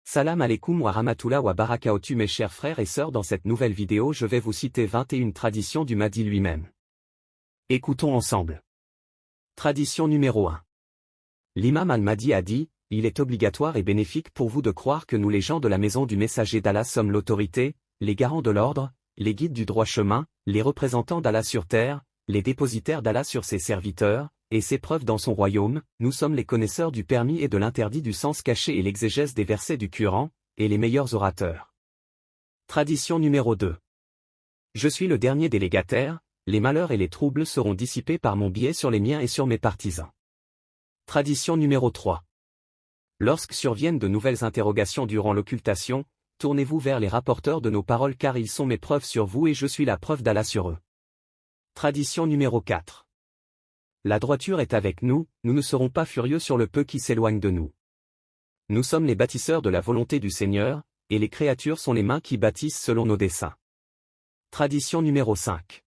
Salam alaikum wa rahmatullah wa barakatuh mes chers frères et sœurs, dans cette nouvelle vidéo je vais vous citer 21 traditions du Mahdi lui-même. Écoutons ensemble. Tradition numéro 1. L'imam al-Mahdi a dit, il est obligatoire et bénéfique pour vous de croire que nous les gens de la maison du messager d'Allah sommes l'autorité, les garants de l'ordre, les guides du droit chemin, les représentants d'Allah sur terre, les dépositaires d'Allah sur ses serviteurs, et ses preuves dans son royaume, nous sommes les connaisseurs du permis et de l'interdit, du sens caché et l'exégèse des versets du Coran, et les meilleurs orateurs. Tradition numéro 2. Je suis le dernier délégataire, les malheurs et les troubles seront dissipés par mon biais sur les miens et sur mes partisans. Tradition numéro 3. Lorsque surviennent de nouvelles interrogations durant l'occultation, tournez-vous vers les rapporteurs de nos paroles car ils sont mes preuves sur vous et je suis la preuve d'Allah sur eux. Tradition numéro 4. La droiture est avec nous, nous ne serons pas furieux sur le peu qui s'éloigne de nous. Nous sommes les bâtisseurs de la volonté du Seigneur, et les créatures sont les mains qui bâtissent selon nos desseins. Tradition numéro 5.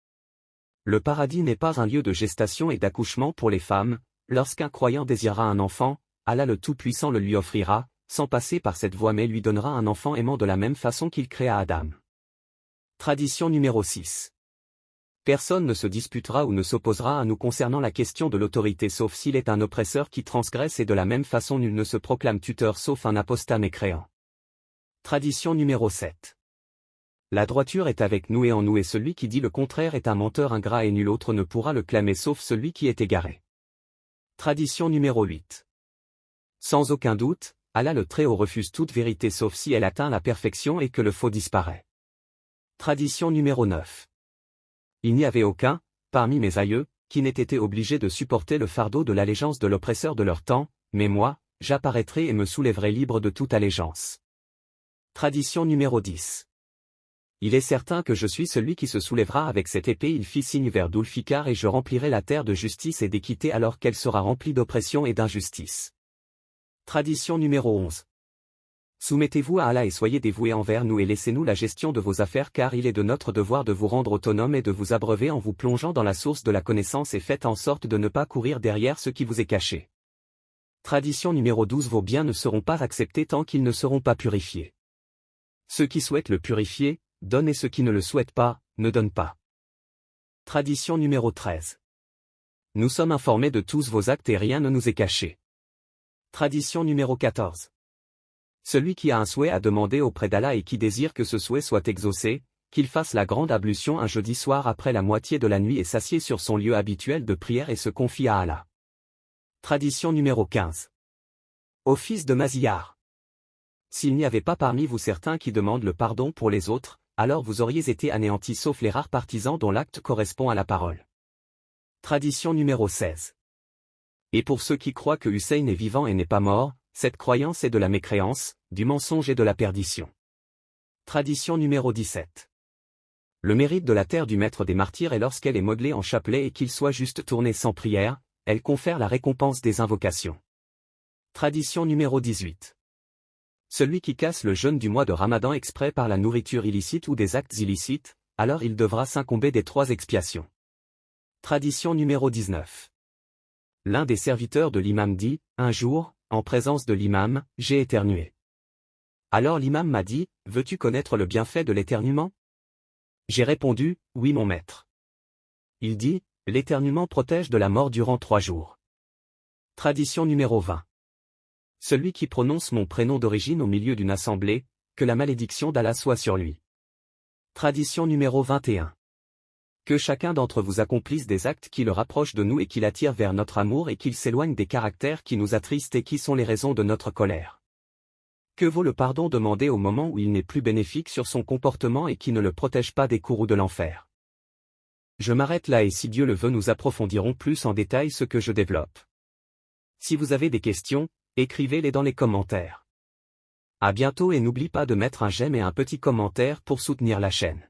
Le paradis n'est pas un lieu de gestation et d'accouchement pour les femmes, lorsqu'un croyant désirera un enfant, Allah le Tout-Puissant le lui offrira, sans passer par cette voie mais lui donnera un enfant aimant de la même façon qu'il créa Adam. Tradition numéro 6. Personne ne se disputera ou ne s'opposera à nous concernant la question de l'autorité sauf s'il est un oppresseur qui transgresse et de la même façon nul ne se proclame tuteur sauf un apostat mécréant. Tradition numéro 7. La droiture est avec nous et en nous et celui qui dit le contraire est un menteur ingrat et nul autre ne pourra le clamer sauf celui qui est égaré. Tradition numéro 8. Sans aucun doute, Allah le Très-Haut refuse toute vérité sauf si elle atteint la perfection et que le faux disparaît. Tradition numéro 9. Il n'y avait aucun, parmi mes aïeux, qui n'ait été obligé de supporter le fardeau de l'allégeance de l'oppresseur de leur temps, mais moi, j'apparaîtrai et me soulèverai libre de toute allégeance. Tradition numéro 10. Il est certain que je suis celui qui se soulèvera avec cette épée. Il fit signe vers Dulfikar et je remplirai la terre de justice et d'équité alors qu'elle sera remplie d'oppression et d'injustice. Tradition numéro 11. Soumettez-vous à Allah et soyez dévoués envers nous et laissez-nous la gestion de vos affaires car il est de notre devoir de vous rendre autonome et de vous abreuver en vous plongeant dans la source de la connaissance et faites en sorte de ne pas courir derrière ce qui vous est caché. Tradition numéro 12. Vos biens ne seront pas acceptés tant qu'ils ne seront pas purifiés. Ceux qui souhaitent le purifier, donnent et ceux qui ne le souhaitent pas, ne donnent pas. Tradition numéro 13. Nous sommes informés de tous vos actes et rien ne nous est caché. Tradition numéro 14. Celui qui a un souhait à demander auprès d'Allah et qui désire que ce souhait soit exaucé, qu'il fasse la grande ablution un jeudi soir après la moitié de la nuit et s'assied sur son lieu habituel de prière et se confie à Allah. Tradition numéro 15. Ô fils de Maziyar. S'il n'y avait pas parmi vous certains qui demandent le pardon pour les autres, alors vous auriez été anéantis sauf les rares partisans dont l'acte correspond à la parole. Tradition numéro 16. Et pour ceux qui croient que Hussein est vivant et n'est pas mort, cette croyance est de la mécréance, du mensonge et de la perdition. Tradition numéro 17. Le mérite de la terre du maître des martyrs est lorsqu'elle est modelée en chapelet et qu'il soit juste tourné sans prière, elle confère la récompense des invocations. Tradition numéro 18. Celui qui casse le jeûne du mois de Ramadan exprès par la nourriture illicite ou des actes illicites, alors il devra s'incomber des 3 expiations. Tradition numéro 19. L'un des serviteurs de l'imam dit, un jour, en présence de l'imam, j'ai éternué. Alors l'imam m'a dit, veux-tu connaître le bienfait de l'éternuement? J'ai répondu, oui mon maître. Il dit, l'éternuement protège de la mort durant 3 jours. Tradition numéro 20. Celui qui prononce mon prénom d'origine au milieu d'une assemblée, que la malédiction d'Allah soit sur lui. Tradition numéro 21. Que chacun d'entre vous accomplisse des actes qui le rapprochent de nous et qui l'attirent vers notre amour et qu'il s'éloigne des caractères qui nous attristent et qui sont les raisons de notre colère. Que vaut le pardon demandé au moment où il n'est plus bénéfique sur son comportement et qui ne le protège pas des courroux de l'enfer. Je m'arrête là et si Dieu le veut nous approfondirons plus en détail ce que je développe. Si vous avez des questions, écrivez-les dans les commentaires. À bientôt et n'oublie pas de mettre un j'aime et un petit commentaire pour soutenir la chaîne.